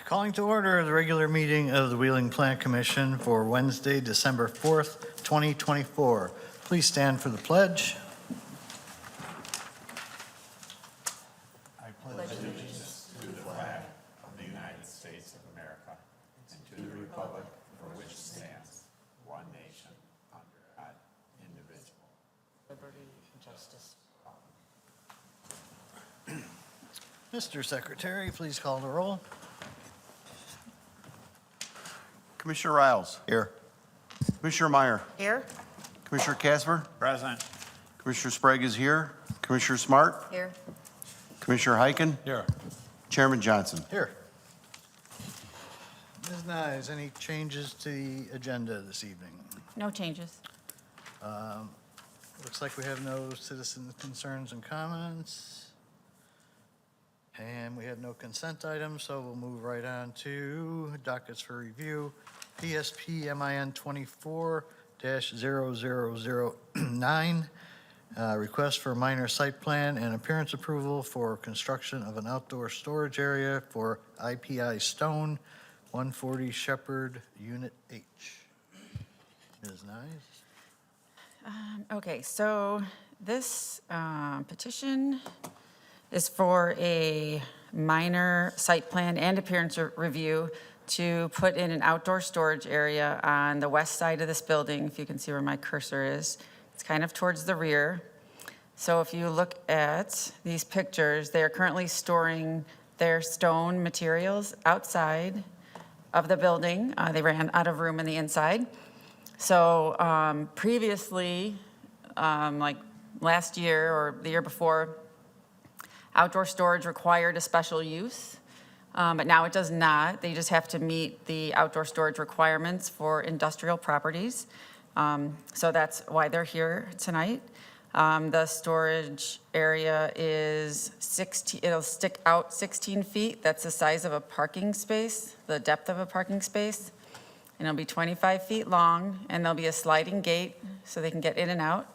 Calling to order the regular meeting of the Wheeling Plant Commission for Wednesday, December 4th, 2024. Please stand for the pledge. I pledge allegiance to the flag of the United States of America and to the republic for which it stands, one nation, under God, indivisible. Liberty and justice. Mr. Secretary, please call the roll. Commissioner Riles. Here. Commissioner Meyer. Here? Commissioner Casper. Present. Commissioner Sprague is here. Commissioner Smart. Here. Commissioner Ikon. Here. Chairman Johnson. Here. Ms. Nyes, any changes to the agenda this evening? No changes. Looks like we have no citizen concerns and comments. And we have no consent items, so we'll move right on to dockets for review. PSP MIN 24-0009, request for minor site plan and appearance approval for construction of an outdoor storage area for IPI Stone, 140 Shepard, Unit H. Ms. Nyes? Okay, so this petition is for a minor site plan and appearance review to put in an outdoor storage area on the west side of this building. If you can see where my cursor is, it's kind of towards the rear. So if you look at these pictures, they are currently storing their stone materials outside of the building. They ran out of room in the inside. So previously, like last year or the year before, outdoor storage required a special use, but now it does not. They just have to meet the outdoor storage requirements for industrial properties. So that's why they're here tonight. The storage area is 16, it'll stick out 16 feet. That's the size of a parking space, the depth of a parking space. And it'll be 25 feet long, and there'll be a sliding gate so they can get in and out.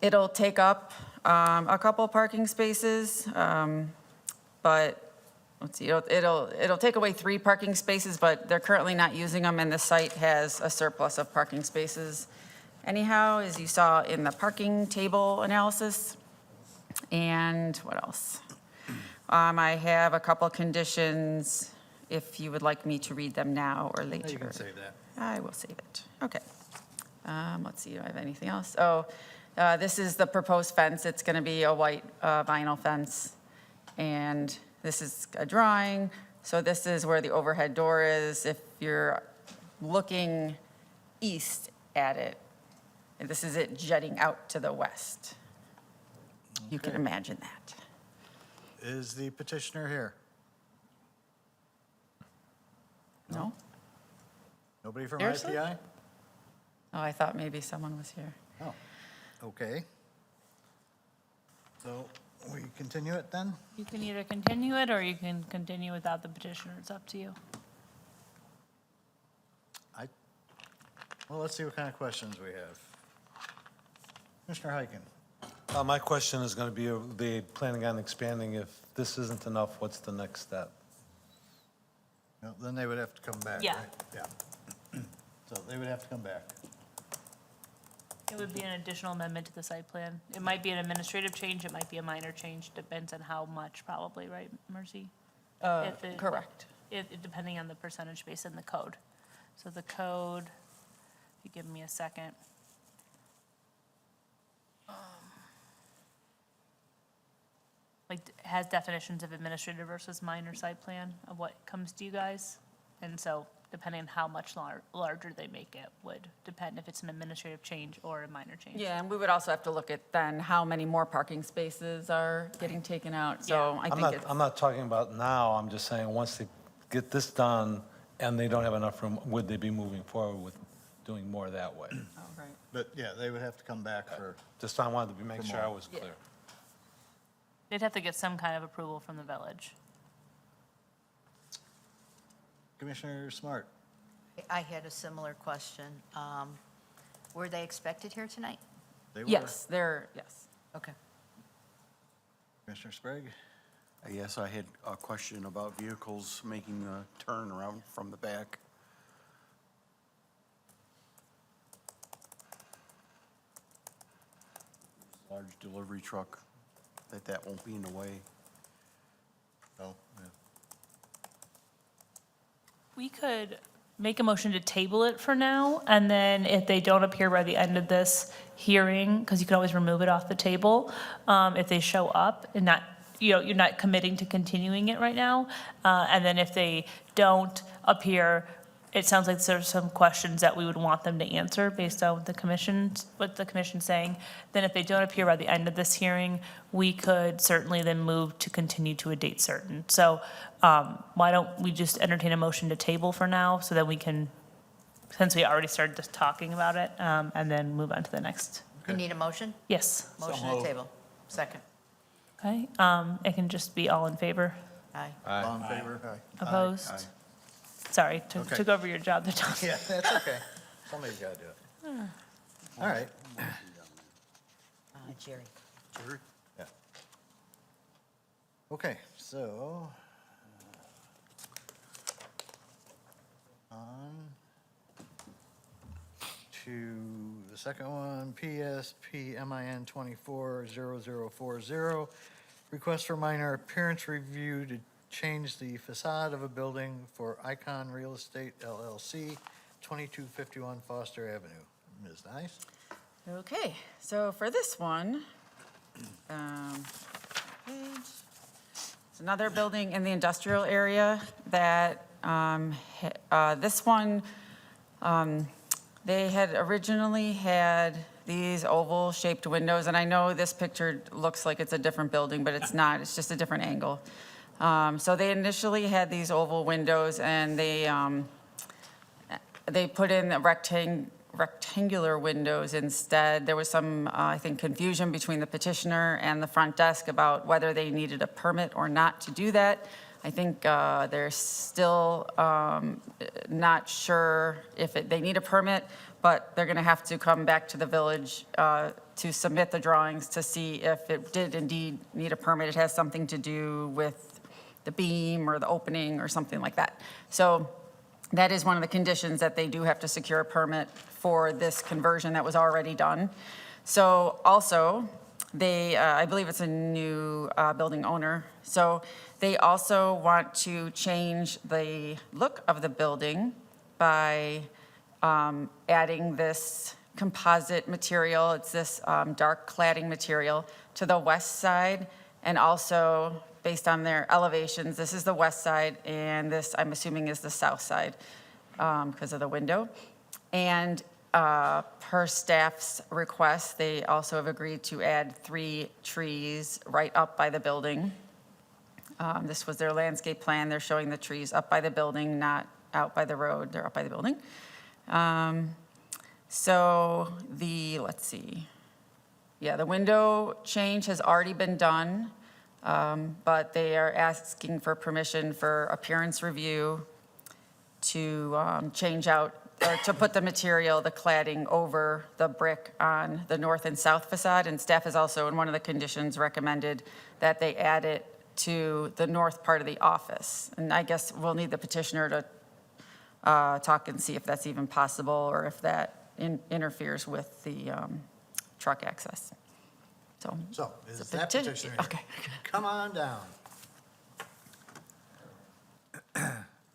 It'll take up a couple parking spaces, but let's see, it'll take away 3 parking spaces, but they're currently not using them, and the site has a surplus of parking spaces. Anyhow, as you saw in the parking table analysis. And what else? I have a couple conditions if you would like me to read them now or later. You can save that. I will save it. Okay. Let's see, do I have anything else? Oh, this is the proposed fence. It's going to be a white vinyl fence. And this is a drawing. So this is where the overhead door is. If you're looking east at it, and this is it jutting out to the west. You can Okay. imagine that. Is the petitioner here? No? Nobody from Seriously? IPI? Oh, I thought maybe someone was here. Oh, okay. So we continue it then? You can either continue it or you can continue without the petitioner. It's up to you. Well, let's see what kind of questions we have. Commissioner Hyken. My question is going to be, are they planning on expanding? If this isn't enough, what's the next step? No, then they would have to come back, Yeah. right? Yeah. So they would have to come back. It would be an additional amendment to the site plan. It might be an administrative change, it might be a minor change, depends on how much probably, right, Mercy? If it- Correct. Depending on the percentage based in the code. So the code, if you give me a second. Has definitions of administrative versus minor site plan of what comes to you guys. And so depending on how much larger they make it would depend if it's an administrative change or a minor change. Yeah, and we would also have to look at then how many more parking spaces are getting taken out. So I think it's. I'm not talking about now, I'm just saying, once they get this done and they don't have enough room, would they be moving forward with doing more that way? Oh, right. But yeah, they would have to come back for, Just I wanted to make sure I was Yeah. clear. They'd have to get some kind of approval from the village. Commissioner Smart. I had a similar question. Were they expected here tonight? They were. Yes, yes. Okay. Commissioner Sprague. Yes, I had a question about vehicles making the turn around from the back. Large delivery truck, that won't be in the way. Oh, yeah. We could make a motion to table it for now, and then if they don't appear by the end of this hearing, because you can always remove it off the table, if they show up and not, you're not committing to continuing it right now, and then if they don't appear, it sounds like there's some questions that we would want them to answer based on what the commission's saying. Then if they don't appear by the end of this hearing, we could certainly then move to continue to a date certain. So why don't we just entertain a motion to table for now so that we can, since we already started just talking about it, and then move on to the next. You need a motion? Yes, Motion to table. Second. okay. It can just be all in favor, Aye. All in favor? opposed? Aye. Sorry, Okay. took over your job there, Tom. Yeah, that's okay. Somebody's got to do it. All right. Jerry. Yeah. Okay, so, on to the second one, PSP MIN 240040, request for minor appearance review to change the facade of a building for Ikon Real Estate LLC, 2251 Foster Avenue. Ms. Nice? Okay, so for this one, it's another building in the industrial area that, this one, they had originally had these oval-shaped windows, and I know this picture looks like it's a different building, but it's not, it's just a different angle. So they initially had these oval windows, and they put in the rectangular windows instead. There was some, I think, confusion between the petitioner and the front desk about whether they needed a permit or not to do that. I think they're still not sure if they need a permit, but they're going to have to come back to the village to submit the drawings to see if it did indeed need a permit. It has something to do with the beam or the opening or something like that. So that is one of the conditions, that they do have to secure a permit for this conversion that was already done. So also, they, I believe it's a new building owner. So they also want to change the look of the building by adding this composite material. It's this dark cladding material to the west side, and also based on their elevations, this is the west side, and this, I'm assuming, is the south side because of the window. And per staff's request, they also have agreed to add 3 trees right up by the building. This was their landscape plan. They're showing the trees up by the building, not out by the road. They're up by the building. So let's see. Yeah, the window change has already been done, but they are asking for permission for appearance review to change out, or to put the material, the cladding, over the brick on the north and south facade. And staff has also, in one of the conditions, recommended that they add it to the north part of the office. And I guess we'll need the petitioner to talk and see if that's even possible, or if that interferes with the truck access. So is it's a that petitioner here? Okay. Come on down.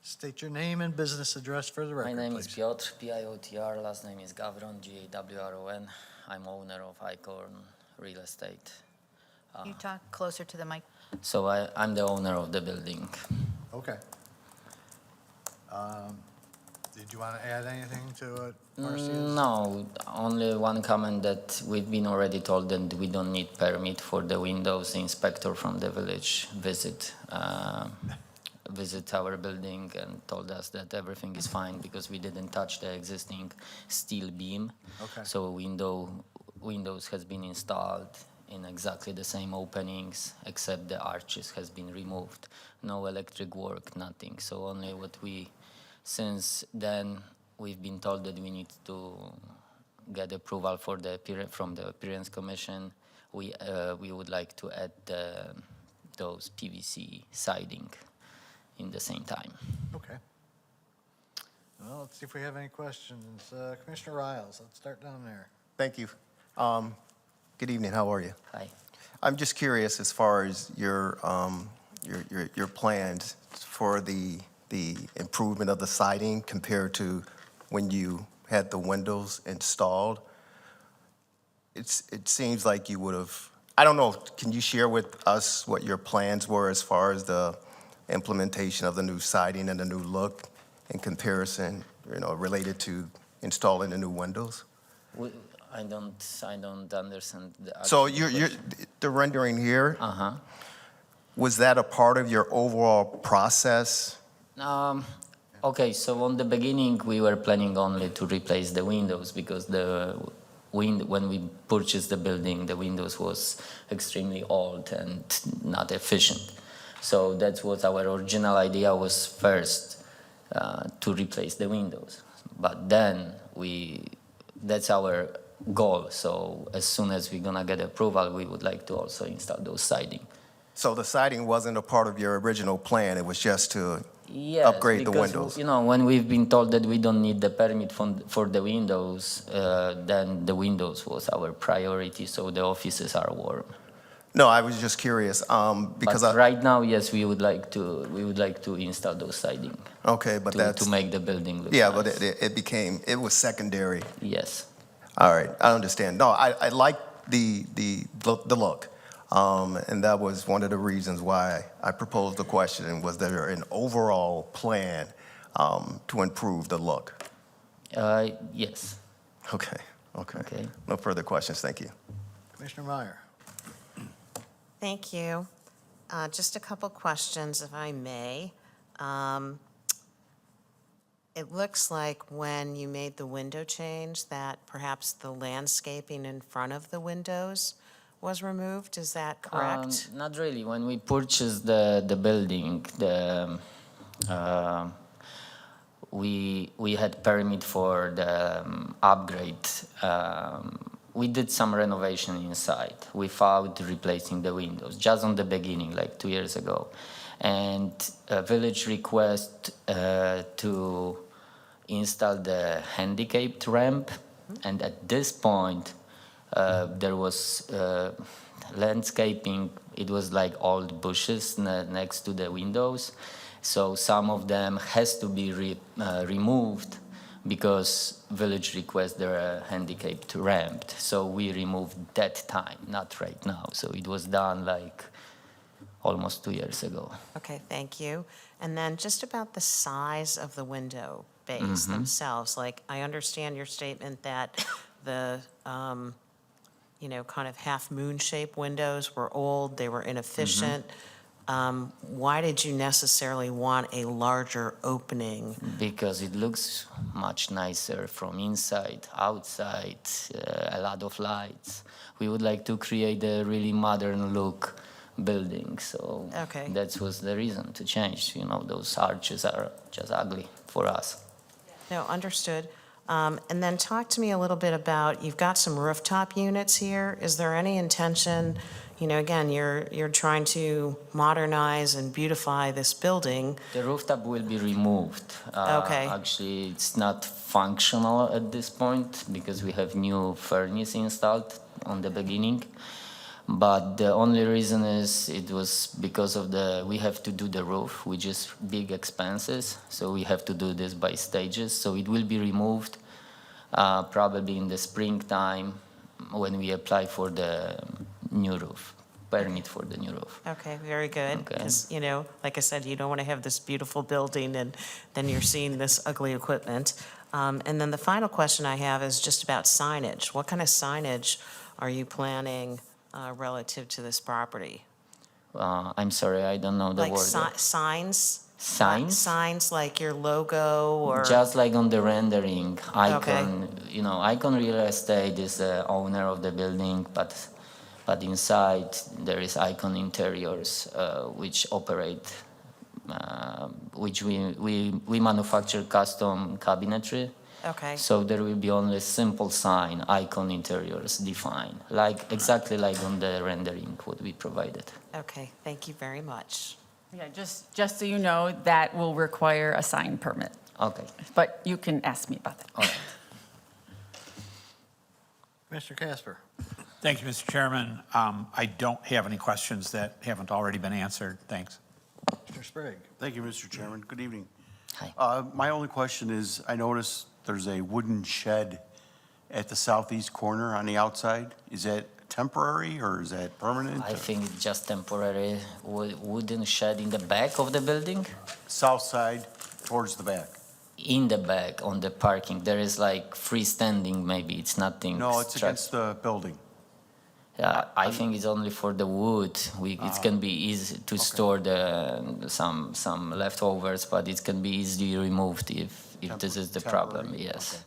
State your name and business address for the My record, name is please. Piotr, Piotr, last name is Gavron, Gawron. I'm owner of Ikon Real Estate. Can you talk closer to the mic? So I'm the owner of the building. Okay. Did you want to add anything to it, Marcia? No, only one comment, that we've been already told that we don't need permit for the windows. The inspector from the village visit our building and told us that everything is fine because we didn't touch the existing steel beam. Okay. So windows has been installed in exactly the same openings, except the arches has been removed. No electric work, nothing. So only since then, we've been told that we need to get approval from the Appearance Commission. We would like to add the those PVC siding in the same time. Okay. Well, let's see if we have any questions. Commissioner Riles, let's start down there. Thank you. Good evening, how are you? Hi. I'm just curious as far as your plans for the improvement of the siding compared to when you had the windows installed. It seems like you would have, I don't know, can you share with us what your plans were as far as the implementation of the new siding and the new look in comparison, related to installing the new windows? I don't understand the. So actual you're the rendering here, Uh-huh. was that a part of your overall process? Okay, so on the beginning, we were planning only to replace the windows because when we purchased the building, the windows was extremely old and not efficient. So that's what our original idea was first, to replace the windows. But then that's our goal. So as soon as we're gonna get approval, we would like to also install those siding. So the siding wasn't a part of your original plan, it was just to Yes, upgrade the because, windows? when we've been told that we don't need the permit for the windows, then the windows was our priority, so the offices are warm. No, I was just curious, because But right now, yes, we would like to install those siding okay, but that's, to make the building look yeah, nice. but it was secondary. Yes. All right, I understand. No, I like the look. And that was one of the reasons why I proposed the question, was there an overall plan to improve the look? Yes. Okay. Okay. No further questions, thank you. Commissioner Meyer. Thank you. Just a couple questions, if I may. It looks like when you made the window change that perhaps the landscaping in front of the windows was removed. Is that correct? Not really. When we purchased the building, we had permit for the upgrade. We did some renovation inside without replacing the windows, just on the beginning, like 2 years ago. And a village request to install the handicapped ramp. And at this point, there was landscaping. It was like old bushes next to the windows. So some of them has to be removed because village requests their handicapped ramped. So we removed that time, not right now. So it was done like almost 2 years ago. Okay, thank you. And then just about the size of the window bays themselves. Like, I understand your statement that the, kind of half moon shaped windows were old, they were inefficient. Why did you necessarily want a larger opening? Because it looks much nicer from inside, outside, a lot of lights. We would like to create a really modern look building, so Okay. that was the reason to change. Those arches are just ugly for us. No, understood. And then talk to me a little bit about, you've got some rooftop units here. Is there any intention, again, you're trying to modernize and beautify this building. The rooftop will be removed. Okay. Actually, it's not functional at this point because we have new furnace installed on the beginning. But the only reason is it was because of we have to do the roof, which is big expenses. So we have to do this by stages. So it will be removed probably in the springtime when we apply for the new roof, permit for the new roof. Okay, very good. Okay. Because, like I said, you don't want to have this beautiful building and then you're seeing this ugly equipment. And then the final question I have is just about signage. What kind of signage are you planning relative to this property? I'm sorry, I don't know the Like word. signs? Signs? Signs like your logo or? Just like on the rendering, Ikon, Okay. Ikon Real Estate is the owner of the building, but inside there is Ikon Interiors, which operate, which we manufacture custom cabinetry Okay. So there will be only simple sign, Ikon interiors defined, like, exactly like on the rendering what we provided. Okay, thank you very much. Yeah, just so you know, that will require a sign permit, Okay, but you can ask me about that. all right. Mr. Casper? Thank you, Mr. Chairman. I don't have any questions that haven't already been answered. Thanks. Mr. Sprague? Thank you, Mr. Chairman. Good evening. Hi. My only question is, I noticed there's a wooden shed at the southeast corner on the outside. Is that temporary or is that permanent? I think it's just temporary wooden shed in the back of the building. South side towards the back. In the back on the parking, there is like freestanding, maybe it's nothing. No, it's against the building. Yeah, I think it's only for the wood. It can be easy to store some leftovers, but it can be easily removed if this is the problem, Temporary. yes. Okay.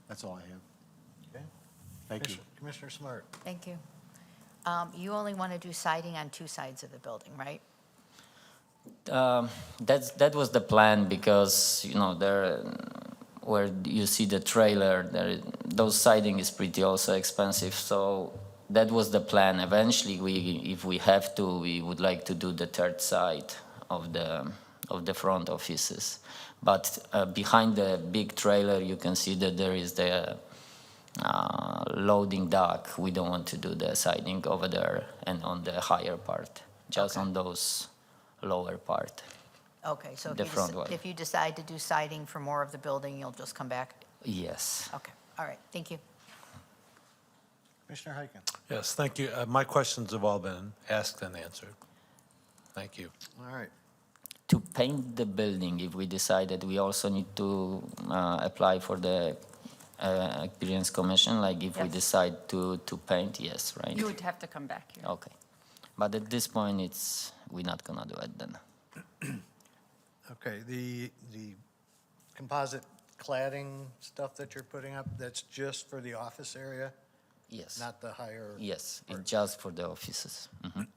That's all I have. Okay. Thank you. Commissioner Smart? Thank you. You only want to do siding on two sides of the building, right? That was the plan because, you know, there, where you see the trailer, those siding is pretty also expensive. So that was the plan. Eventually, if we have to, we would like to do the third side of the front offices. But behind the big trailer, you can see that there is the loading dock. We don't want to do the siding over there and on the higher part, just Okay. on those lower part. Okay, so The front one. if you decide to do siding for more of the building, you'll just come back? Yes. Okay, all right, thank you. Commissioner Heiken? Yes, thank you. My questions have all been asked and answered. Thank you. All right. To paint the building, if we decide that we also need to apply for the Experience Commission, like if we Yes. decide to paint, yes, right? You would have to come back here. Okay. But at this point, we're not gonna do it then. Okay, the composite cladding stuff that you're putting up, that's just for the office area, Yes. not the higher? Yes, it's just for the offices. Mhm.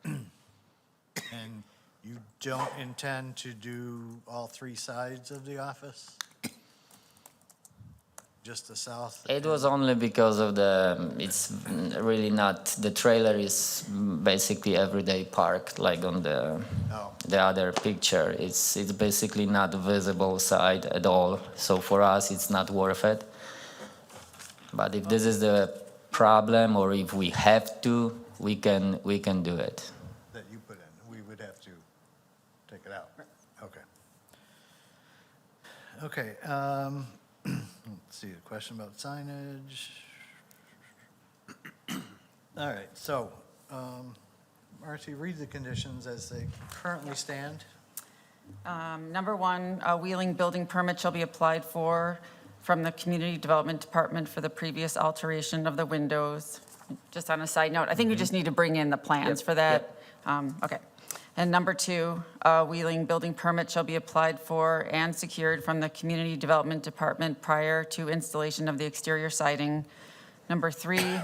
And you don't intend to do all three sides of the office? Just the south? It was only because of it's really not, the trailer is basically everyday parked, like on Oh. the other picture. It's basically not visible side at all. So for us, it's not worth it. But if this is the problem, or if we have to, we can do it. That you put in, we would have to take it out? Okay. Okay, let's see, a question about signage. All right, so, Marcy, read the conditions as they currently stand. Number one, a wheeling building permit shall be applied for from the Community Development Department for the previous alteration of the windows. Just on a side note, I think we just need to bring in the plans for that. Okay. And number two, a wheeling building permit shall be applied for and secured from the Community Development Department prior to installation of the exterior siding. Number three,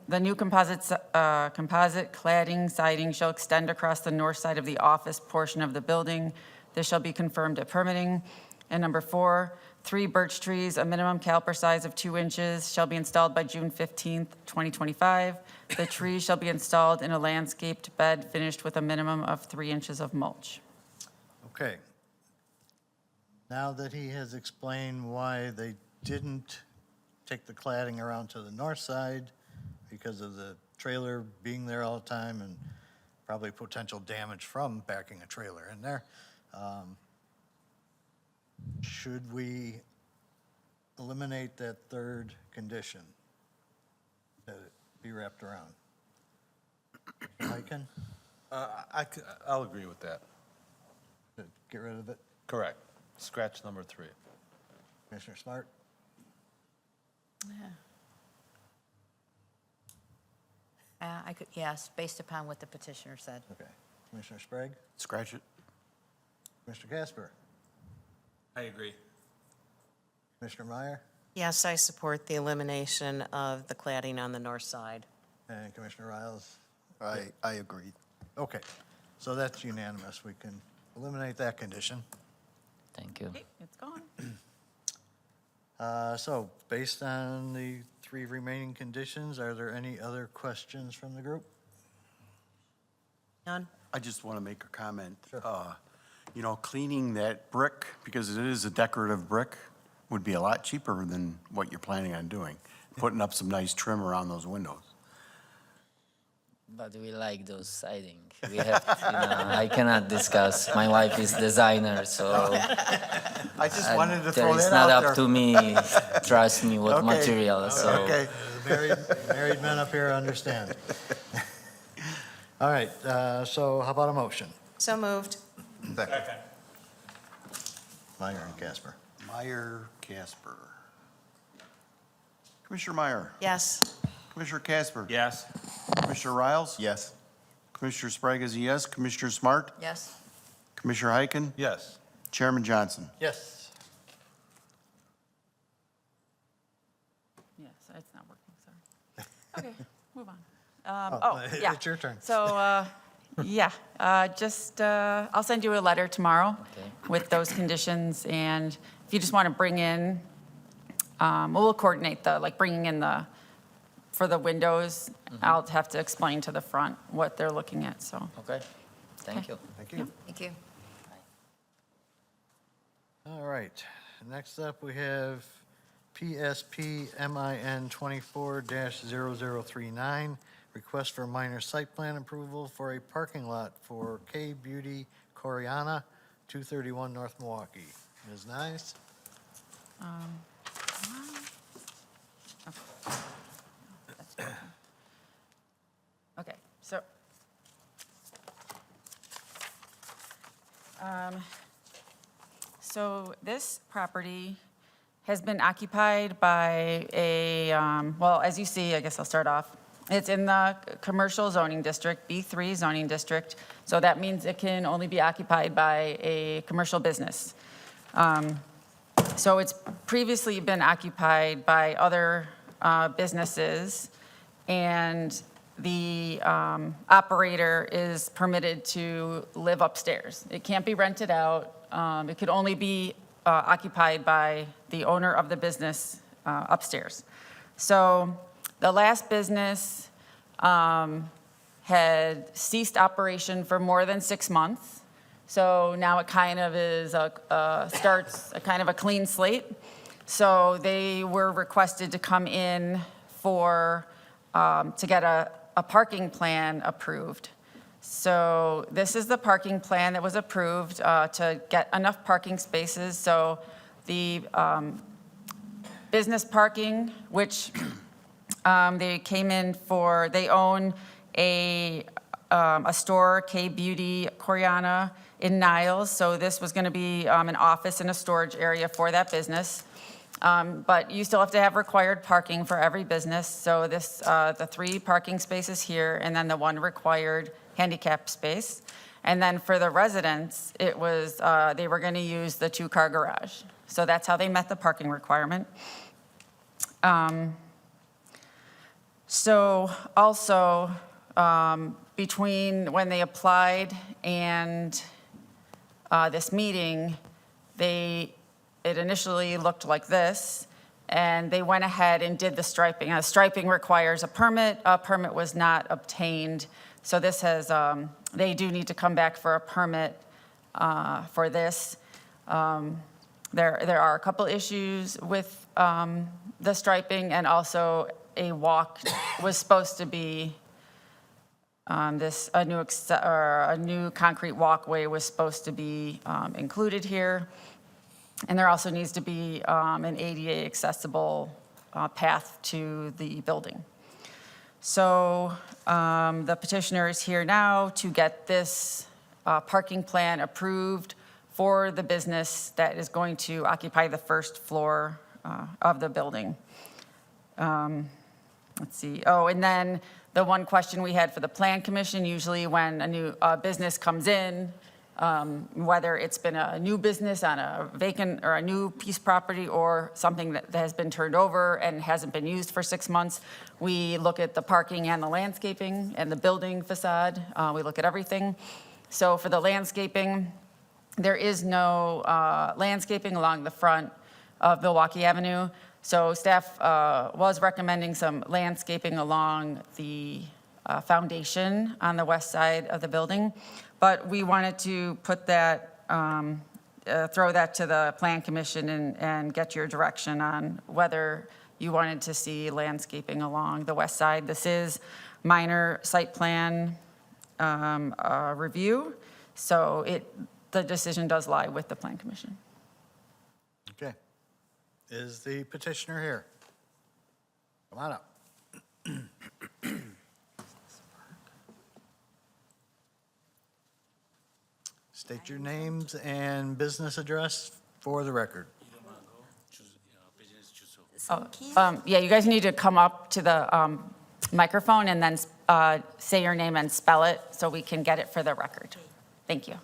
the new composite cladding siding shall extend across the north side of the office portion of the building. This shall be confirmed at permitting. And number four, 3 birch trees, a minimum caliper size of 2 inches, shall be installed by June 15th, 2025. The trees shall be installed in a landscaped bed finished with a minimum of 3 inches of mulch. Okay. Now that he has explained why they didn't take the cladding around to the north side because of the trailer being there all the time and probably potential damage from backing a trailer in there, should we eliminate that third condition? That it be wrapped around? Heiken, I'll agree with that. to get rid of it? Correct. Scratch number 3. Commissioner Smart? I could, yes, based upon what the petitioner said. Okay. Commissioner Sprague? Scratch it. Mr. Casper? I agree. Commissioner Meyer? Yes, I support the elimination of the cladding on the north side. And Commissioner Riles? I agree. Okay, so that's unanimous. We can eliminate that condition. Thank you. Okay, it's gone. So based on the 3 remaining conditions, are there any other questions from the group? None? I just want to make a comment. Sure. You know, cleaning that brick, because it is a decorative brick, would be a lot cheaper than what you're planning on doing, putting up some nice trim around those windows. But we like those siding. We have, I cannot discuss. My wife is designer, so I just wanted to throw it's that not out up there. to me. Trust me, what Okay. material. So Okay. Married men up here understand. All right, so how about a motion? So moved. Second. Meyer and Casper. Meyer, Casper. Commissioner Meyer. Yes. Commissioner Casper. Yes. Commissioner Riles. Yes. Commissioner Sprague is a yes. Commissioner Smart. Yes. Commissioner Heiken. Yes. Chairman Johnson. Yes. Yes, it's not working, sorry. Okay, move on. Yeah. It's your turn. So, I'll send you a letter tomorrow Okay. with those conditions, and if you just want to bring in, we'll coordinate bringing in for the windows, I'll have to explain to the front what they're looking at, so. okay, thank you. Thank you. Thank you. All right, next up, we have PSP MIN 24-0039, request for minor site plan approval for a parking lot for K Beauty Koreana, 231 North Milwaukee. Ms. Nyes? Okay, so. So this property has been occupied by as you see, I guess I'll start off. It's in the commercial zoning district, B3 zoning district. So that means it can only be occupied by a commercial business. So it's previously been occupied by other businesses, and the operator is permitted to live upstairs. It can't be rented out. It could only be occupied by the owner of the business upstairs. So the last business had ceased operation for more than 6 months. So now it kind of starts a kind of a clean slate. So they were requested to come in to get a parking plan approved. So this is the parking plan that was approved to get enough parking spaces. So the business parking, which they came in for, they own a store, K Beauty Koreana, in Niles. So this was going to be an office and a storage area for that business. But you still have to have required parking for every business. So the 3 parking spaces here, and then the 1 required handicap space. And then for the residents, it was, they were going to use the 2-car garage. So that's how they met the parking requirement. So also, between when they applied and this meeting, it initially looked like this, and they went ahead and did the striping. Striping requires a permit. A permit was not obtained, so this has, they do need to come back for a permit for this. There are a couple issues with the striping, and also a walk was supposed to be, a new concrete walkway was supposed to be included here. And there also needs to be an ADA accessible path to the building. So the petitioner is here now to get this parking plan approved for the business that is going to occupy the first floor of the building. Let's see. Oh, and then the one question we had for the Plan Commission, usually when a new business comes in, whether it's been a new business on a vacant or a new piece of property or something that has been turned over and hasn't been used for 6 months, we look at the parking and the landscaping and the building facade. We look at everything. So for the landscaping, there is no landscaping along the front. of Milwaukee Avenue. So staff was recommending some landscaping along the foundation on the west side of the building, but we wanted to put that, throw that to the Plan Commission and get your direction on whether you wanted to see landscaping along the west side. This is minor site plan review, so the decision does lie with the Plan Commission. Okay. Is the petitioner here? Come on up. State your names and business address for the record. Yeah, you guys need to come up to the microphone and then say your name and spell it so we can get it for the record. Thank you.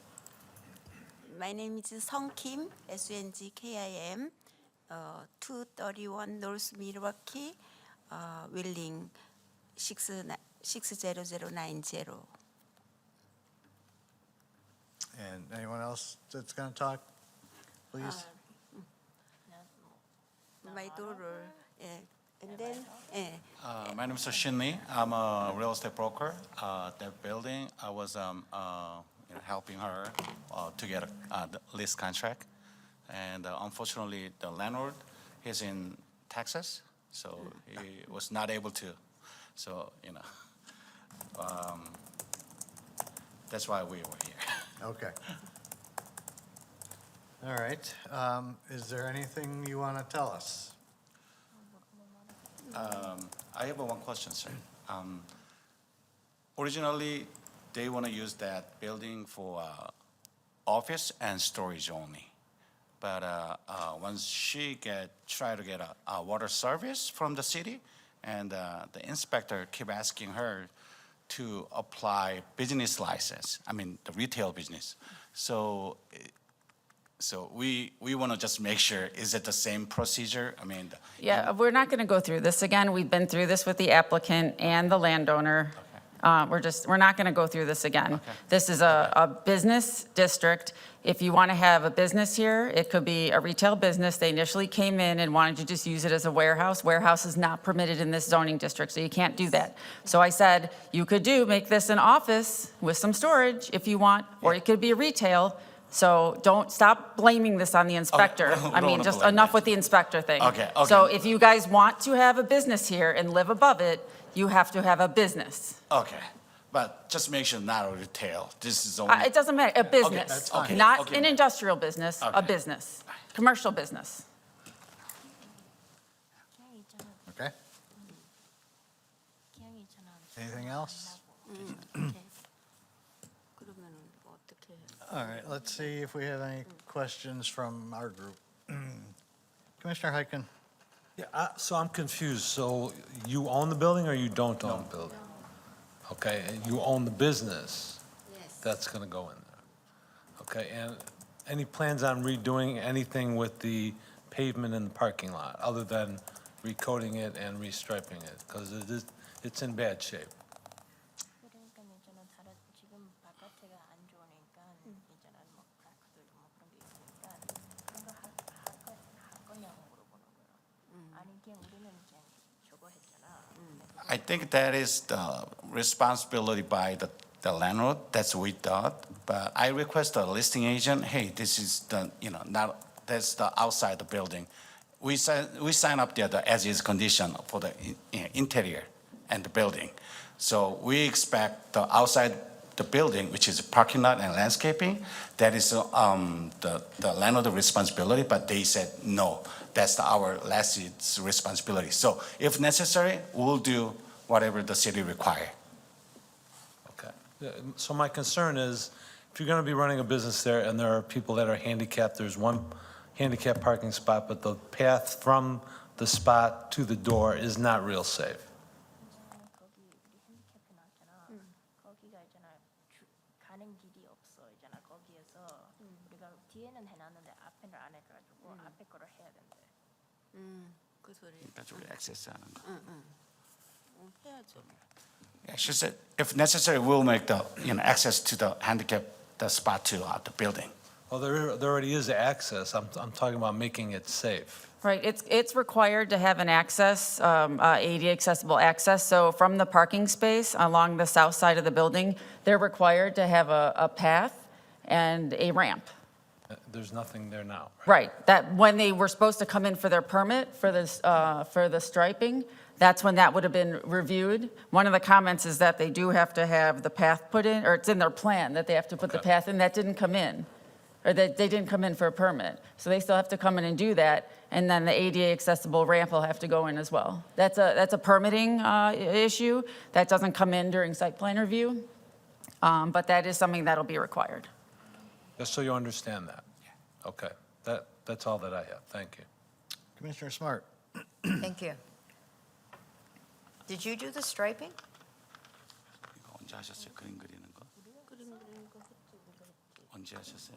My name is Song Kim, SNGKIM, 231 North Milwaukee, Willing 60090. And anyone else that's going to talk, please? My daughter, and then, My name is Shin Lee. I'm a real estate broker. That building, I was helping her to get the lease contract. And unfortunately, the landlord, he's in Texas, so he was not able to. So, that's why we were here. Okay. All right. Is there anything you want to tell us? I have one question, sir. Originally, they want to use that building for office and storage only. But once she try to get a water service from the city, and the inspector keep asking her to apply business license, I mean, the retail business. So we want to just make sure, is it the same procedure? I mean. Yeah, we're not going to go through this again. We've been through this with the applicant and the landowner. We're not going to go through this again. Okay. This is a business district. If you want to have a business here, it could be a retail business. They initially came in and wanted to just use it as a warehouse. Warehouse is not permitted in this zoning district, so you can't do that. So I said, you could make this an office with some storage if you want, or it could be a retail. So don't stop blaming this on the inspector. Okay. I mean, just enough with the inspector thing. Okay. So if you guys want to have a business here and live above it, you have to have a business. Okay, but just make sure not a retail. This is only. It doesn't matter, a business. that's fine. Not Okay. an industrial business, a Okay. business, commercial business. Okay. Anything else? All right, let's see if we have any questions from our group. Commissioner Hyken? Yeah, so I'm confused. So you own the building or you don't own the building? Okay, and you own the business? yes. That's going to go in there. Okay, and any plans on redoing anything with the pavement in the parking lot, other than recoating it and restriping it? Because it's in bad shape. 그러니까 있잖아 지금 바깥에가 안 좋으니까 있잖아 뭐 크랙들 뭐 그런 게 있으니까 그런 거 할 거냐고 물어보는 거예요. 아니 그냥 우리는 이제 저거 했잖아. I think that is the responsibility by the landlord. That's what we thought. But I request the listing agent, hey, this is the, that's the outside the building. We sign up the as-is condition for the interior and the building. So we expect the outside the building, which is parking lot and landscaping, that is the landlord responsibility, but they said, no, that's our lessee's responsibility. So if necessary, we'll do whatever the city require. Okay. Yeah, so my concern is, if you're going to be running a business there and there are people that are handicapped, there's one handicapped parking spot, but the path from the spot to the door is not real safe. 거기 우리 핸디캡 나왔잖아. 거기가 있잖아 가는 길이 없어 있잖아 거기에서 우리가 뒤에는 해놨는데 앞에는 안 해가지고 앞에 거를 해야 된대. 그 소리. That's what access 하는 거. 해야죠. Yeah, she said, if necessary, we'll make the, access to the handicap, the spot to the building. Well, there already is access. I'm talking about making it safe. Right, it's required to have an access, ADA accessible access. So from the parking space along the south side of the building, they're required to have a path and a ramp. There's nothing there now. Right, that when they were supposed to come in for their permit for this, for the striping, that's when that would have been reviewed. One of the comments is that they do have to have the path put in, or it's in their plan that they have to put the Okay. path in. That didn't come in, or that they didn't come in for a permit. So they still have to come in and do that, and then the ADA accessible ramp will have to go in as well. That's a permitting issue. That doesn't come in during site plan review, but that is something that'll be required. Just so you understand that. Okay, that's all that I have. Thank you. Commissioner Smart. Thank you. Did you do the striping? 이거 언제 하셨어요? 그림 그리는 거? 언제 하셨어요?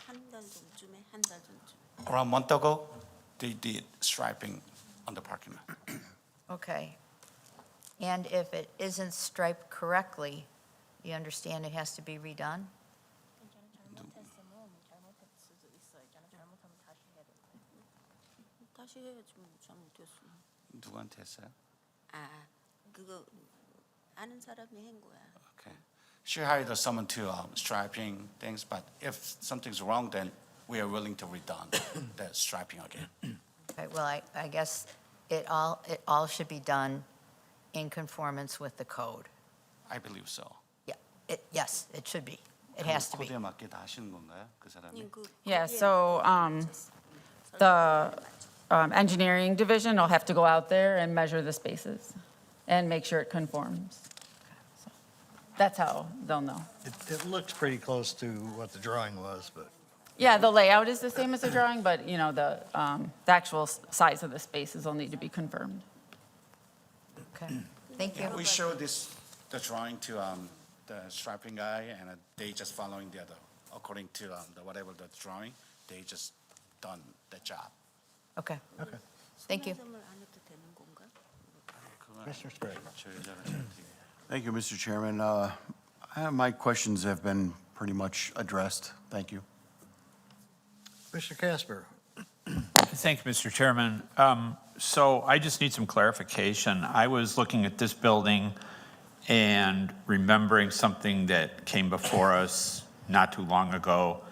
한달 전쯤에 한 달 전쯤. Around a month ago, they did striping on the parking lot. Okay. And if it isn't striped correctly, you understand it has to be redone? 잘못했으면 잘못했을 수도 있어. 있잖아. 잘못하면 다시 해야 돼. 다시 해야지 뭐 잘못했으면. 누구한테 했어요? 아, 그거 아는 사람이 한 거야. Okay. She hired someone to striping things, but if something's wrong, then we are willing to redone the striping again. Okay, well, I guess it all should be done in conformance with the code. I believe so. Yeah, yes, it should be. It has to be. 코드에 맞게 다 하시는 건가요? 그 사람이? Yeah, so the engineering division will have to go out there and measure the spaces and make sure it conforms. So that's how they'll know. It looks pretty close to what the drawing was, but Yeah, the layout is the same as the drawing, but, you know, the actual size of the spaces will need to be confirmed. Okay, thank you. We showed the drawing to the striping guy, and they just following the other, according to whatever the drawing, they just done the job. Okay, okay. thank you. 선을 안 해도 되는 건가? Commissioner Sprague. Thank you, Mr. Chairman. My questions have been pretty much addressed. Thank you. Commissioner Casper. Thank you, Mr. Chairman. So I just need some clarification. I was looking at this building and remembering something that came before us not too long ago.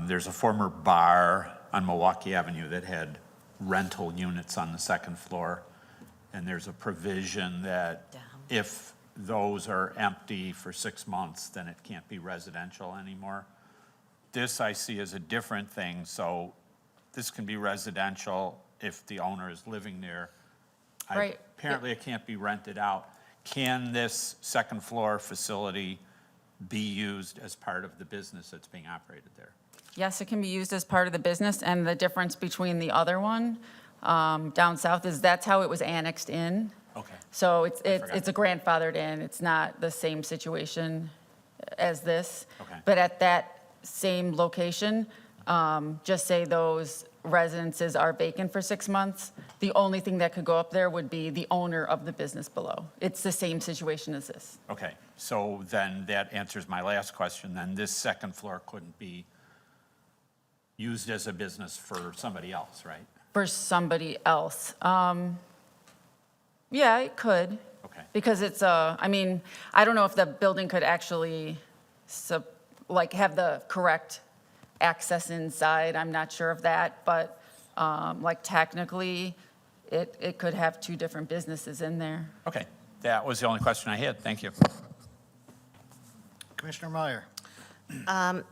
There's a former bar on Milwaukee Avenue that had rental units on the second floor. And there's a provision that if those are empty for 6 months, then it can't be residential anymore. This I see as a different thing, so this can be residential if the owner is living there. Right. Apparently it can't be rented out. Can this second floor facility be used as part of the business that's being operated there? Yes, it can be used as part of the business, and the difference between the other one down south is that's how it was annexed in. Okay. So forgot. it's a grandfathered in. It's not the same situation as this. Okay. But at that same location, just say those residences are vacant for 6 months, the only thing that could go up there would be the owner of the business below. It's the same situation as this. Okay, so then that answers my last question, then this second floor couldn't be used as a business for somebody else, right? For somebody else. Yeah, it could. Okay. Because it's I mean, I don't know if the building could actually, have the correct access inside. I'm not sure of that, but technically, it could have 2 different businesses in there. Okay, that was the only question I had, thank you. Commissioner Meyer.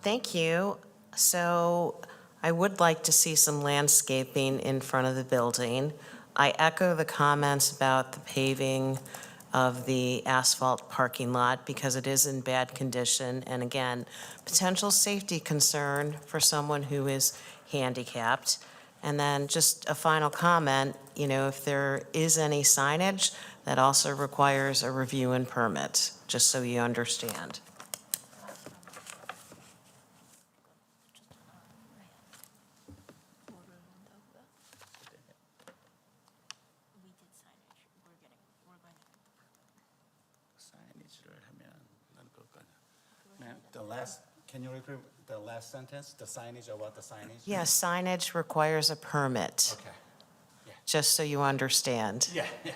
Thank you. So I would like to see some landscaping in front of the building. I echo the comments about the paving of the asphalt parking lot because it is in bad condition. And again, potential safety concern for someone who is handicapped. And then just a final comment, if there is any signage, that also requires a review and permit, just so you understand. We did signage. We're going to 사인이지를 하면 난 그거까지. The last Can you repeat the last sentence, the signage, about the signage? Yeah, signage requires a permit, Okay. just so you understand. Yeah, yeah.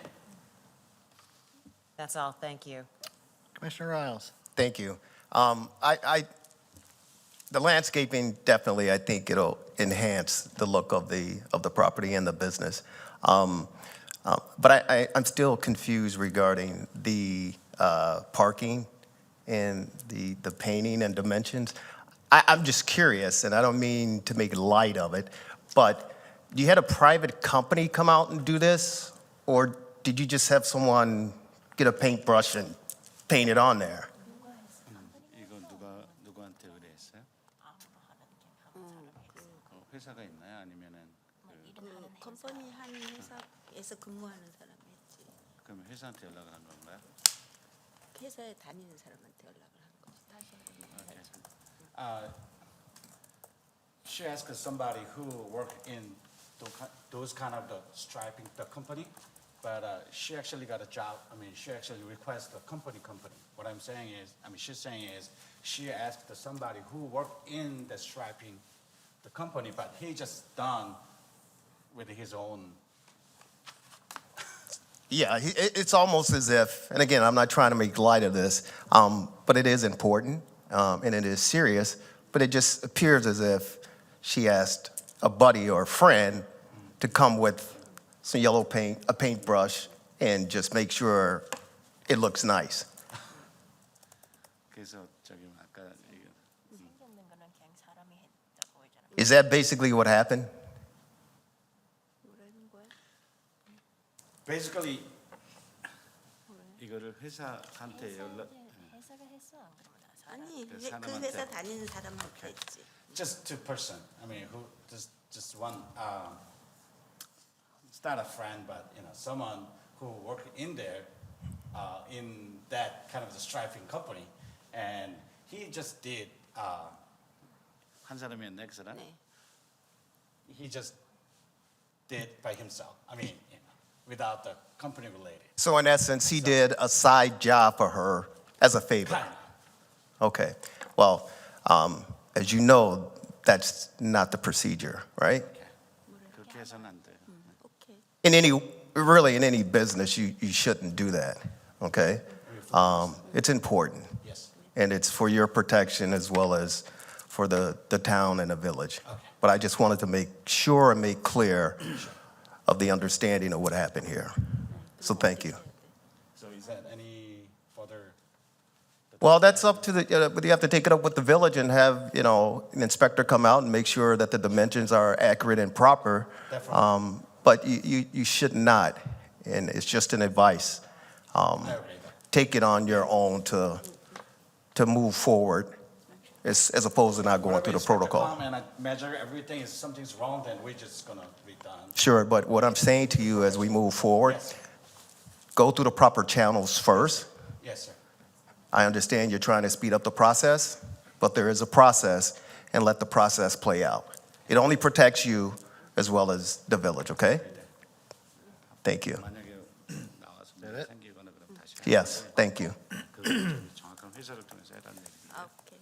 That's all, thank you. Commissioner Riles? Thank you. The landscaping, definitely, I think it'll enhance the look of the property and the business. But I'm still confused regarding the parking and the painting and dimensions. I'm just curious, and I don't mean to make light of it, but you had a private company come out and do this? Or did you just have someone get a paintbrush and paint it on there? 이거 누구한테 의뢰했어요? 회사가 있나요? 아니면은 컴퍼니 한 회사에서 근무하는 사람이 했지. 그럼 회사한테 연락을 한 건가요? 회사에 다니는 사람한테 연락을 한 거지. 다시 She asked somebody who worked in those kind of the striping, the company, but she actually got a job. I mean, she actually requested a company. What I'm saying is, she's saying is, she asked somebody who worked in the striping, the company, but he just done with his own. Yeah, it's almost as if, and again, I'm not trying to make light of this, but it is important, and it is serious, but it just appears as if she asked a buddy or a friend to come with some yellow paint, a paintbrush, and just make sure it looks nice. 그래서 저기 아까 생각난 거는 그냥 사람이 했다고 하잖아. Is that basically what happened? 뭐라는 거야? basically 이거를 회사한테 연락. 회사가 했어 안 그러면 사람. 아니 그 그 사람한테. 회사 다니는 사람한테 했지. Just two person. I mean, who just one. It's not a friend, but someone who worked in there, in that kind of the striping company, and he just did. 한 사람이었네, 그 사람. 네. He just did by himself. I mean, without the company related. So in essence, he did a side job for her as a favor. Kind Okay, well, as you know, that's not the procedure, right? 그렇게 해서는 안 돼. 오케이. Really in any business, you shouldn't do that, okay? It's important, Yes. and it's for your protection as well as for the town and the village. Okay. But I just wanted to make sure and make clear of the understanding of what happened here. So thank you. So is that any further? Well, that's up to but you have to take it up with the village and have, an inspector come out and make sure that the dimensions are accurate and proper. Definitely. But you should not, and it's just an advice. Take it on your own to move forward as opposed to not going through the protocol. And I measure everything. If something's wrong, then we're just gonna be done. Sure, but what I'm saying to you as we move forward, Yes, go through the proper channels first. yes, sir. I understand you're trying to speed up the process, but there is a process, and let the process play out. It only protects you as well as the village, okay? Thank you. 만약에 나와서 문제 생기거나 그럼 다시. Yes, thank you. 그 정확한 회사를 통해서 해라는 얘기죠. 아, 오케이.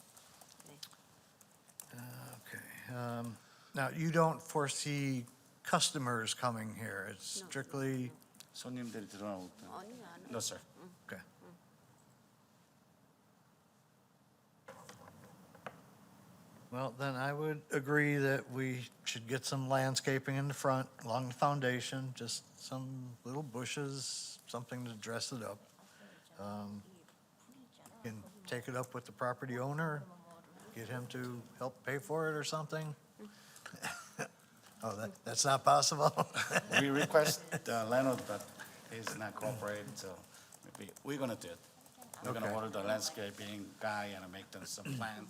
Okay. Now, you don't foresee customers coming here. It's No. strictly, 손님들이 들어오고. 아니 안 No, sir. okay. Well, then I would agree that we should get some landscaping in the front along the foundation, just some little bushes, something to dress it up. You can take it up with the property owner, get him to help pay for it or something. Oh, that's not possible? We request the landlord, but he's not cooperating, so maybe we're gonna do it. We're gonna Okay. order the landscaping guy and make them some plan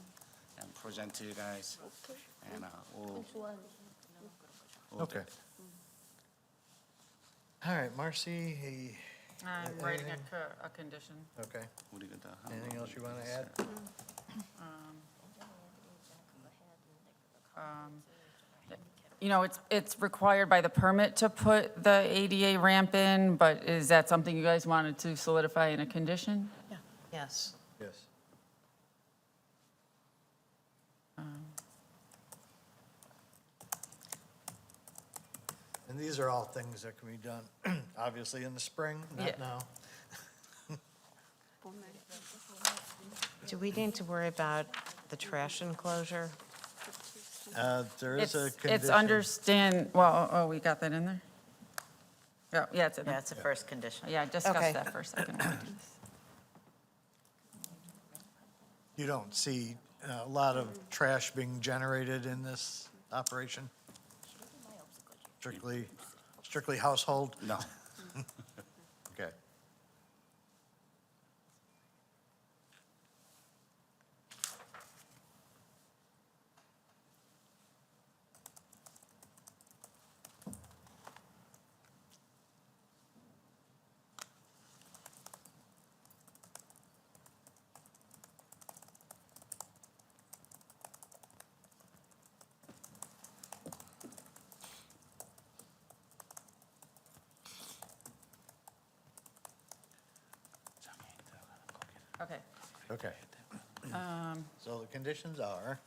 and present to you guys. And we'll. Okay. All right, Marcy, I'm writing a condition. okay. 우리가 다 Anything else you want to add? It's required by the permit to put the ADA ramp in, but is that something you guys wanted to solidify in a condition? Yes. Yes. And these are all things that can be done, obviously, in the spring, Yeah. not now. Do we need to worry about the trash enclosure? There is a It's condition. oh, we got that in there? Oh, yeah, it's in there. That's the first condition. Yeah, discuss Okay. that for a second. You don't see a lot of trash being generated in this operation? Strictly household? No. Okay. Okay. Okay. So the conditions are,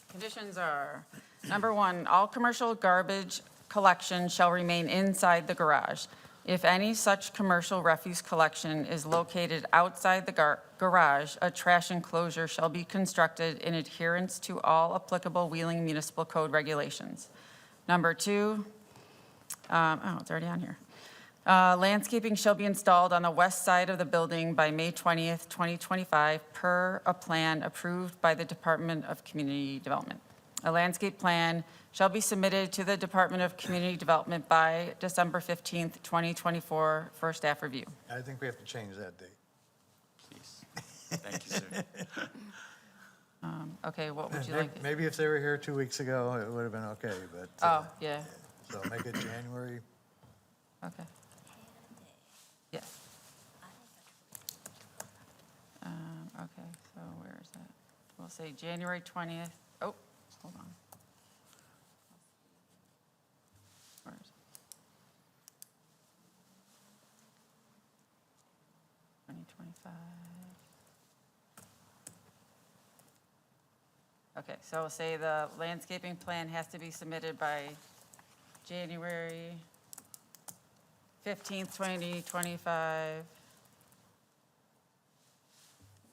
Conditions are, number one, all commercial garbage collection shall remain inside the garage. If any such commercial refuse collection is located outside the garage, a trash enclosure shall be constructed in adherence to all applicable Wheeling Municipal Code regulations. Number two, it's already on here. Landscaping shall be installed on the west side of the building by May 20th, 2025, per a plan approved by the Department of Community Development. A landscape plan shall be submitted to the Department of Community Development by December 15th, 2024, for staff review. I think we have to change that date. Please. Thank you, sir. Okay, what would you like? Maybe if they were here 2 weeks ago, it would have been okay, but. Oh, yeah, So make it January. okay. Yeah. Okay, so where is that? We'll say January 20th. Oh, hold on. Where is it? 2025. Okay, so we'll say the landscaping plan has to be submitted by January 15th, 2025.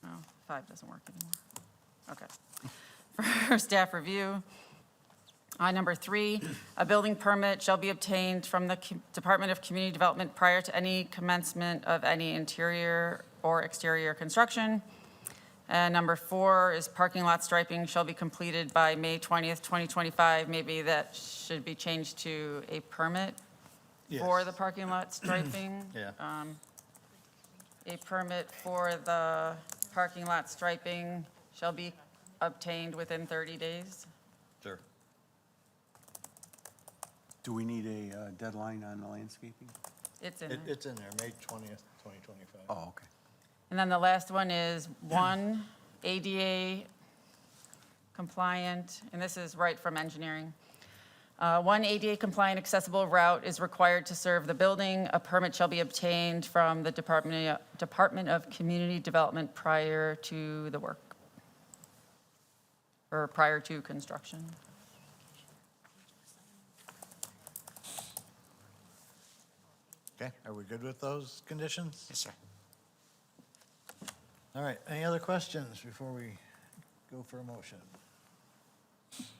No, 5 doesn't work anymore. Okay. For staff review. Number 3, a building permit shall be obtained from the Department of Community Development prior to any commencement of any interior or exterior construction. And number 4 is parking lot striping shall be completed by May 20th, 2025. Maybe that should be changed to a permit for Yes. the parking lot striping. Yeah. A permit for the parking lot striping shall be obtained within 30 days. Sure. Do we need a deadline on the landscaping? It's in there. It's in there, May 20th, 2025. Oh, okay. And then the last one is 1, ADA compliant, and this is right from engineering. 1 ADA compliant accessible route is required to serve the building. A permit shall be obtained from the Department of Community Development prior to the work, or prior to construction. Okay, are we good with those conditions? Yes, sir. All right, any other questions before we go for a motion?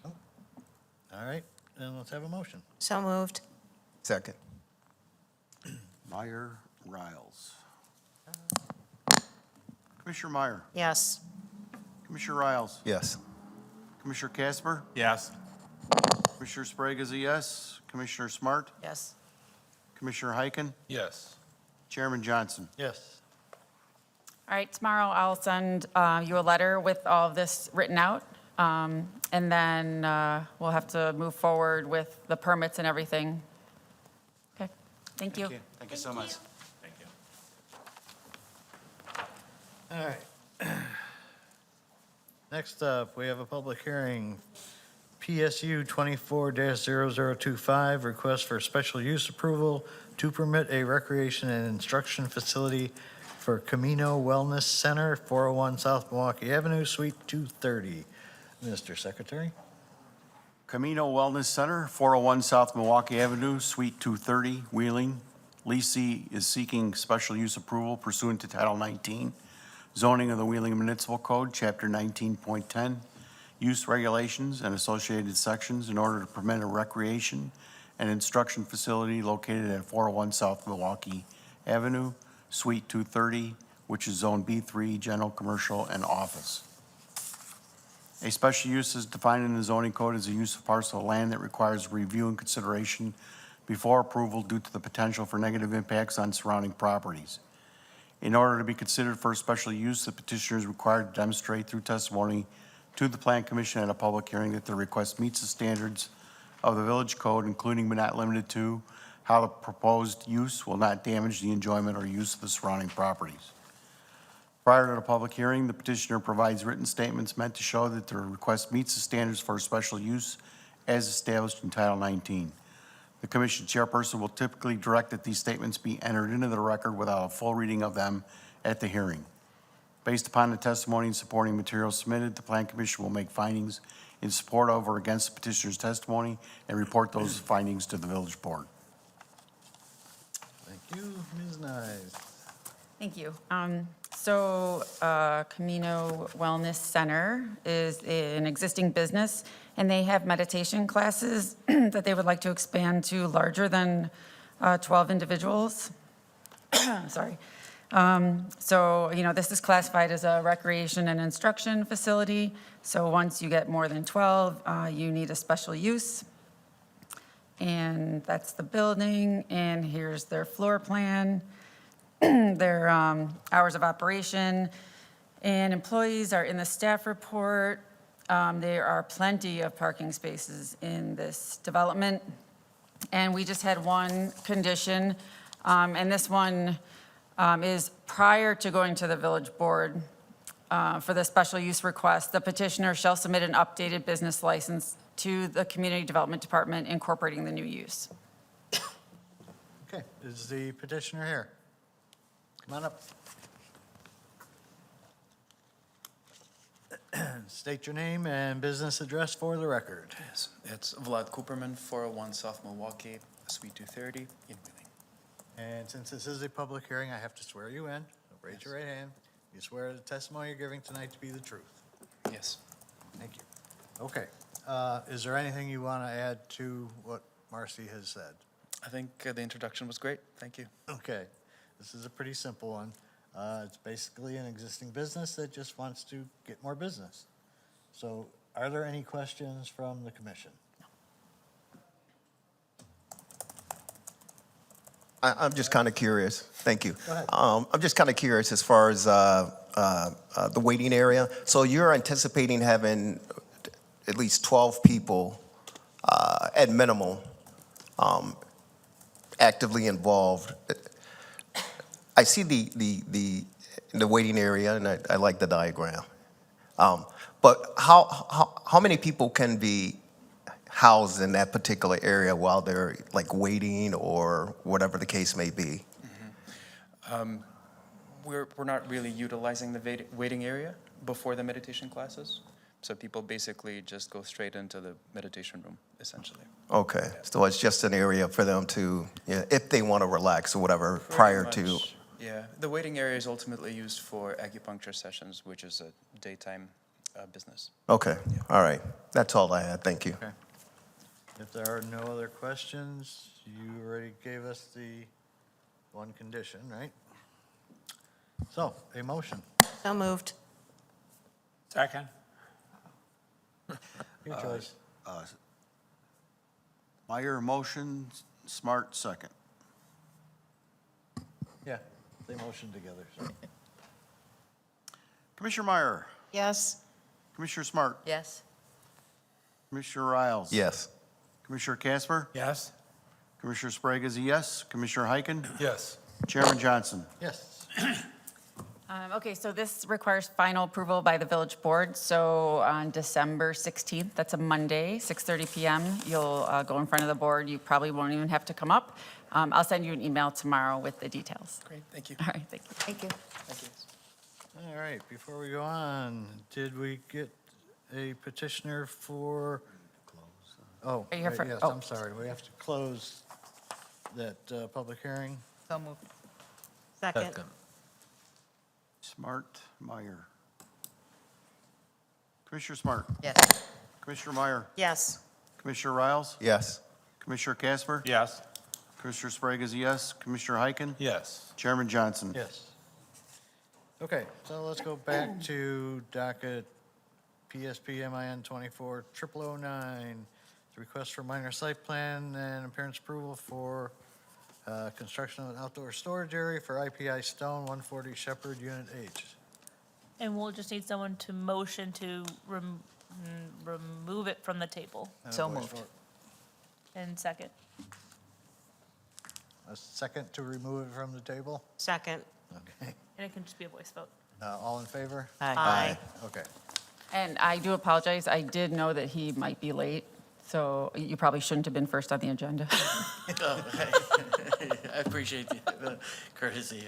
No? All right, then let's have a motion. So moved. Second. Meyer, Riles. Commissioner Meyer, Yes. Commissioner Riles, Yes. Commissioner Casper, Yes. Commissioner Sprague is a yes, Commissioner Smart, Yes. Commissioner Heiken, Yes. Chairman Johnson. Yes. All right, tomorrow I'll send you a letter with all of this written out, and then we'll have to move forward with the permits and everything. Okay, thank you. Thank you so much. Thank you. All right. Next up, we have a public hearing, PSU 24-0025, request for special use approval to permit a recreation and instruction facility for Camino Wellness Center, 401 South Milwaukee Avenue, Suite 230. Mr. Secretary? Camino Wellness Center, 401 South Milwaukee Avenue, Suite 230, Wheeling. Lisi is seeking special use approval pursuant to Title 19, zoning of the Wheeling Municipal Code, Chapter 19.10, use regulations and associated sections in order to permit a recreation and instruction facility located at 401 South Milwaukee Avenue, Suite 230, which is Zone B3, General Commercial and Office. A special use is defined in the zoning code as a use of parcel of land that requires review and consideration before approval due to the potential for negative impacts on surrounding properties. In order to be considered for a special use, the petitioner is required to demonstrate through testimony to the Plan Commission at a public hearing that the request meets the standards of the village code, including but not limited to how the proposed use will not damage the enjoyment or use of the surrounding properties. Prior to the public hearing, the petitioner provides written statements meant to show that the request meets the standards for a special use as established in Title 19. The commission chairperson will typically direct that these statements be entered into the record without a full reading of them at the hearing. Based upon the testimony and supporting materials submitted, the Plan Commission will make findings in support of or against the petitioner's testimony and report those findings to the village board. Thank you. Ms. Nyes? Thank you. Camino Wellness Center is an existing business, and they have meditation classes that they would like to expand to larger than 12 individuals. Sorry. This is classified as a recreation and instruction facility. So once you get more than 12, you need a special use. And that's the building, and here's their floor plan. Their hours of operation and employees are in the staff report. There are plenty of parking spaces in this development. And we just had one condition, and this one is prior to going to the village board for the special use request, the petitioner shall submit an updated business license to the Community Development Department incorporating the new use. Okay, is the petitioner here? Come on up. State your name and business address for the record. Yes, it's Vlad Cooperman, 401 South Milwaukee, Suite 230 in Wheeling. And since this is a public hearing, I have to swear you in. So raise your right hand. You swear the testimony you're giving tonight to be the truth. Yes. Thank you. Okay. Is there anything you want to add to what Marcy has said? I think the introduction was great. Thank you. Okay. This is a pretty simple one. It's basically an existing business that just wants to get more business. So are there any questions from the commission? I'm just kind of curious. Thank you. Go ahead. I'm just kind of curious as far as the waiting area. So you're anticipating having at least 12 people at minimum actively involved. I see the waiting area, and I like the diagram. But how many people can be housed in that particular area while they're like waiting or whatever the case may be? We're not really utilizing the waiting area before the meditation classes. So people basically just go straight into the meditation room, essentially. Okay, so it's just an area for them to, if they want to relax or whatever, prior to. Yeah, the waiting area is ultimately used for acupuncture sessions, which is a daytime business. Okay, all right. That's all I had. Thank you. Okay. If there are no other questions, you already gave us the one condition, right? So, a motion. So moved. Second. Your choice. Meyer, motion, Smart, second. Yeah, they motion together. So. Commissioner Meyer, Yes. Commissioner Smart, Yes. Commissioner Riles. Yes. Commissioner Casper, Yes? Commissioner Sprague is a yes. Commissioner Heiken, Yes. Chairman Johnson. Yes. Okay, so this requires final approval by the village board. So on December 16th, that's a Monday, 6:30 PM, you'll go in front of the board. You probably won't even have to come up. I'll send you an email tomorrow with the details. Great, thank you. All right, thank you. Thank you. Thank you. All right, before we go on, did we get a petitioner for, oh, Are you here right, for- yes, oh. I'm sorry. We have to close that public hearing. So moved. Second. Smart, Meyer. Commissioner Smart, Yes. Commissioner Meyer, Yes. Commissioner Riles, Yes. Commissioner Casper, Yes. Commissioner Sprague is a yes, Commissioner Heiken, Yes. Chairman Johnson. Yes. Okay, so let's go back to docket PSP MIN 24-0009. The request for minor site plan and appearance approval for construction of an outdoor storage area for IPI Stone, 140 Shepard, Unit H. And we'll just need someone to motion to remove it from the table. And a So voice moved. vote. And second. A second to remove it from the table? Second. Okay. And it can just be a voice vote. All in favor? Aye. Okay. And I do apologize, I did know that he might be late, so you probably shouldn't have been first on the agenda. I appreciate the courtesy.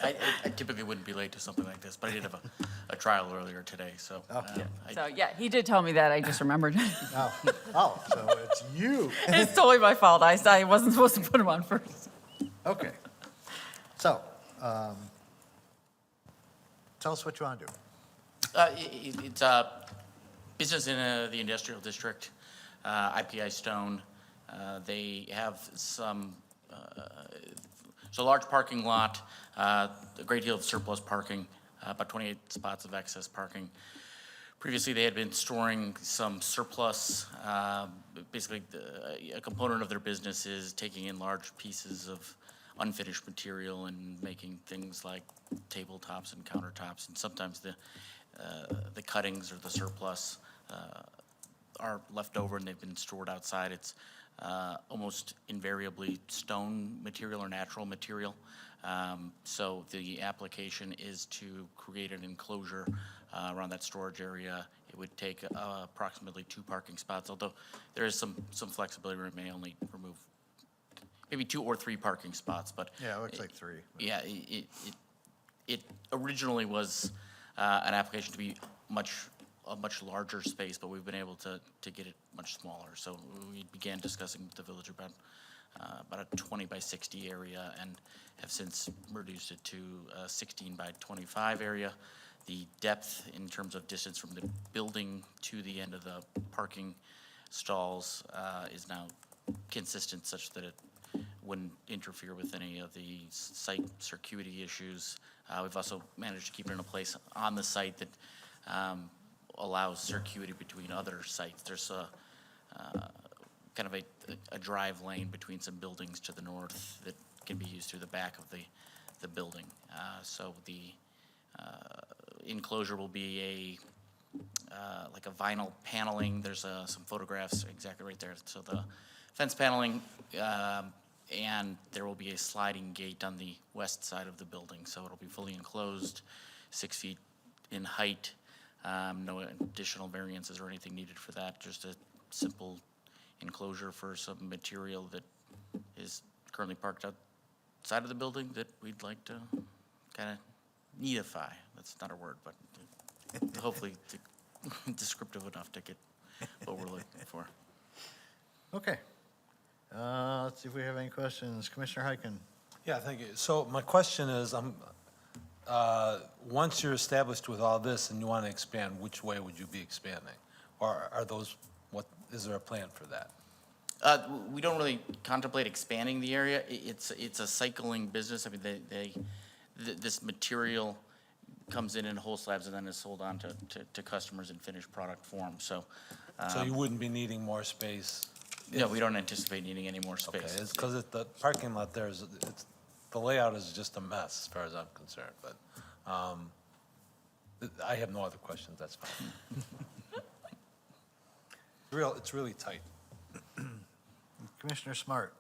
I typically wouldn't be late to something like this, but I did have a trial earlier today, so. So, yeah, he did tell me that, I just remembered. Oh, so it's you. It's totally my fault, I wasn't supposed to put him on first. Okay. So, tell us what you want to do. It's a business in the industrial district, IPI Stone. They have some, it's a large parking lot, a great deal of surplus parking, about 28 spots of excess parking. Previously, they had been storing some surplus. Basically, a component of their business is taking in large pieces of unfinished material and making things like tabletops and countertops. And sometimes the cuttings or the surplus are left over and they've been stored outside. It's almost invariably stone material or natural material. So the application is to create an enclosure around that storage area. It would take approximately 2 parking spots, although there is some flexibility where it may only remove maybe 2 or 3 parking spots, but. Yeah, it looks like 3. Yeah, it originally was an application to be a much larger space, but we've been able to get it much smaller. So we began discussing with the village about a 20 by 60 area and have since reduced it to a 16 by 25 area. The depth in terms of distance from the building to the end of the parking stalls is now consistent such that it wouldn't interfere with any of the site circuity issues. We've also managed to keep it in a place on the site that allows circuity between other sites. There's a kind of a drive lane between some buildings to the north that can be used through the back of the building. So the enclosure will be like a vinyl paneling. There's some photographs exactly right there. So the fence paneling, and there will be a sliding gate on the west side of the building. So it'll be fully enclosed, 6 feet in height. No additional variances or anything needed for that, just a simple enclosure for some material that is currently parked outside of the building that we'd like to kind of neatify. That's not a word, but hopefully descriptive enough to get what we're looking for. Okay. Let's see if we have any questions. Commissioner Heiken. Yeah, thank you. So my question is, once you're established with all this and you want to expand, which way would you be expanding? Or are those, is there a plan for that? We don't really contemplate expanding the area. It's a cycling business. I mean, this material comes in whole slabs and then is sold on to customers in finished product form. So You wouldn't be needing more space? no, we don't anticipate needing any more space. Okay, it's because the parking lot there is, the layout is just a mess as far as I'm concerned, but I have no other questions, that's fine. It's really tight. Commissioner Smart.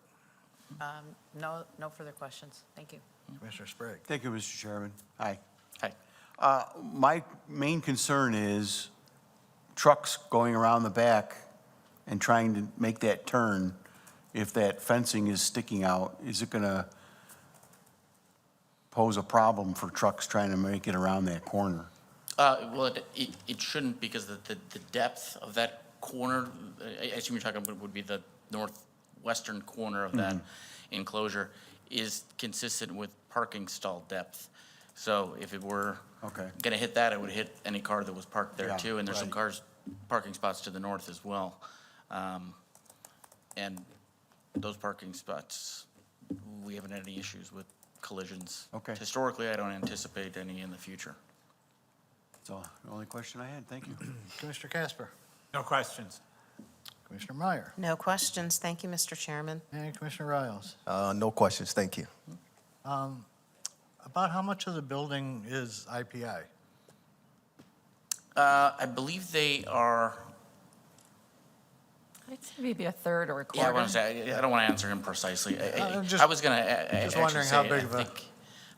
No further questions. Thank you. Commissioner Sprague. Thank you, Mr. Chairman. Hi. Hi. My main concern is trucks going around the back and trying to make that turn. If that fencing is sticking out, is it going to pose a problem for trucks trying to make it around that corner? Well, it shouldn't, because the depth of that corner, I assume you're talking about would be the northwestern corner of that enclosure, is consistent with parking stall depth. So if it were Okay. gonna hit that, it would hit any car that was parked there Yeah, too, and there's some right. parking spots to the north as well. And those parking spots, we haven't had any issues with collisions. Okay. Historically, I don't anticipate any in the future. So the only question I had, thank you. Commissioner Casper, No questions. Commissioner Meyer, No questions. Thank you, Mr. Chairman. and Commissioner Riles. No questions, thank you. About how much of the building is IPI? I believe they are, I'd say maybe a third or a yeah, I quarter. want to say, I don't want to answer him precisely. I'm just- I was going to just actually wondering say, how big of a-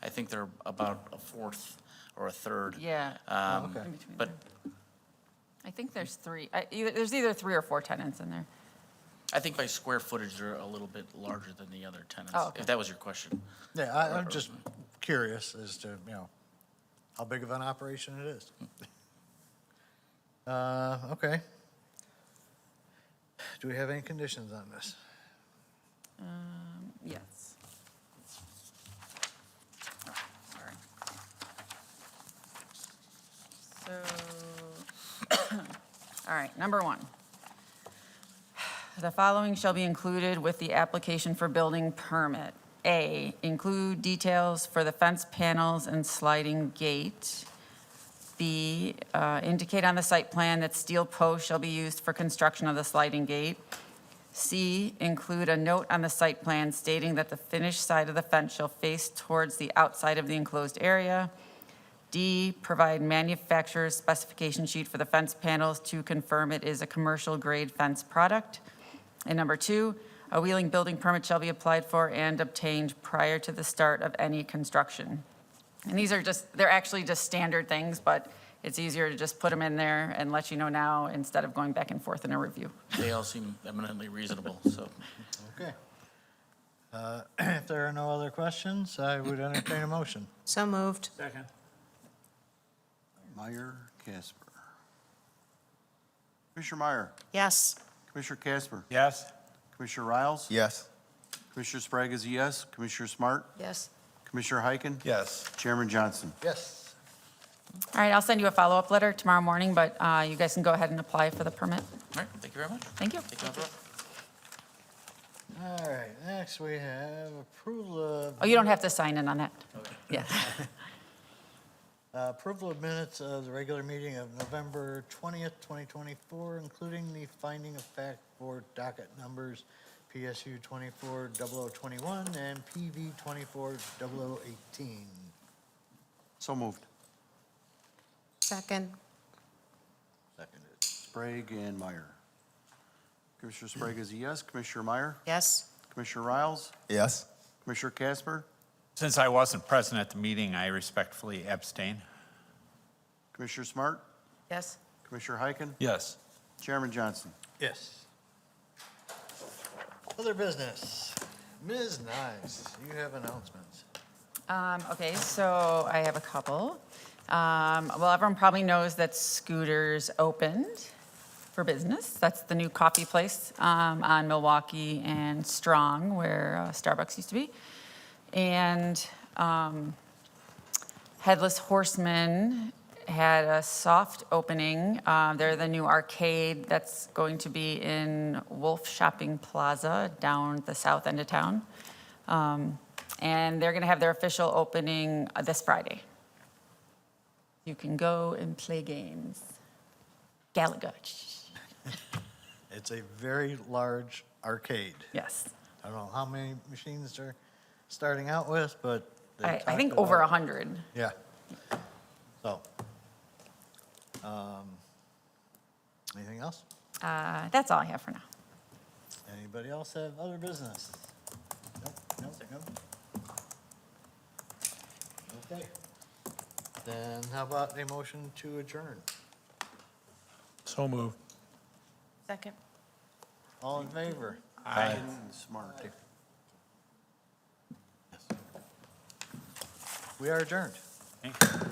I think they're about a fourth or a third. Yeah. okay. In between But there. I think there's three, there's either 3 or 4 tenants in there. I think by square footage, they're a little bit larger than the other tenants, Oh, okay. if that was your question. Yeah, I'm just curious as to, how big of an operation it is. Okay. Do we have any conditions on this? Yes. Oh, sorry. So, all right, number 1. The following shall be included with the application for building permit. A, include details for the fence panels and sliding gate. B, indicate on the site plan that steel posts shall be used for construction of the sliding gate. C, include a note on the site plan stating that the finished side of the fence shall face towards the outside of the enclosed area. D, provide manufacturer's specification sheet for the fence panels to confirm it is a commercial grade fence product. And number 2, a wheeling building permit shall be applied for and obtained prior to the start of any construction. And these are they're actually just standard things, but it's easier to just put them in there and let you know now instead of going back and forth in a review. They all seem eminently reasonable, so. Okay. If there are no other questions, I would entertain a motion. So moved. Second. Meyer, Casper. Commissioner Meyer, Yes. Commissioner Casper, Yes? Commissioner Riles, Yes. Commissioner Sprague is a yes, Commissioner Smart, Yes. Commissioner Heiken, Yes. Chairman Johnson. Yes. All right, I'll send you a follow-up letter tomorrow morning, but you guys can go ahead and apply for the permit. All right, thank you very much. Thank you. Thank you, Councilor. All right, next we have approval of. Oh, you don't have to sign in on that. Yeah. Approval of minutes of the regular meeting of November 20th, 2024, including the finding of fact for docket numbers PSU 240021 and PV 240018. So moved. Second. Seconded. Sprague and Meyer. Commissioner Sprague is a yes, Commissioner Meyer, Yes. Commissioner Riles, Yes. Commissioner Casper, Since I wasn't present at the meeting, I respectfully abstain. Commissioner Smart, Yes. Commissioner Heiken, Yes. Chairman Johnson. Yes. Other business. Ms. Nice, you have announcements. Okay, so I have a couple. Well, everyone probably knows that Scooters opened for business. That's the new coffee place on Milwaukee and Strong, where Starbucks used to be. And Headless Horseman had a soft opening. They're the new arcade that's going to be in Wolf Shopping Plaza down the south end of town. And they're going to have their official opening this Friday. You can go and play games. Galaga. It's a very large arcade. Yes. I don't know how many machines they're starting out with, but. they I talked think over about- 100. Yeah. So. Anything else? That's all I have for now. Anybody else have other business? Nope. Okay. Then how about a motion to adjourn? So moved. Second. All in favor? Aye. And Smart. We are adjourned. Thank you.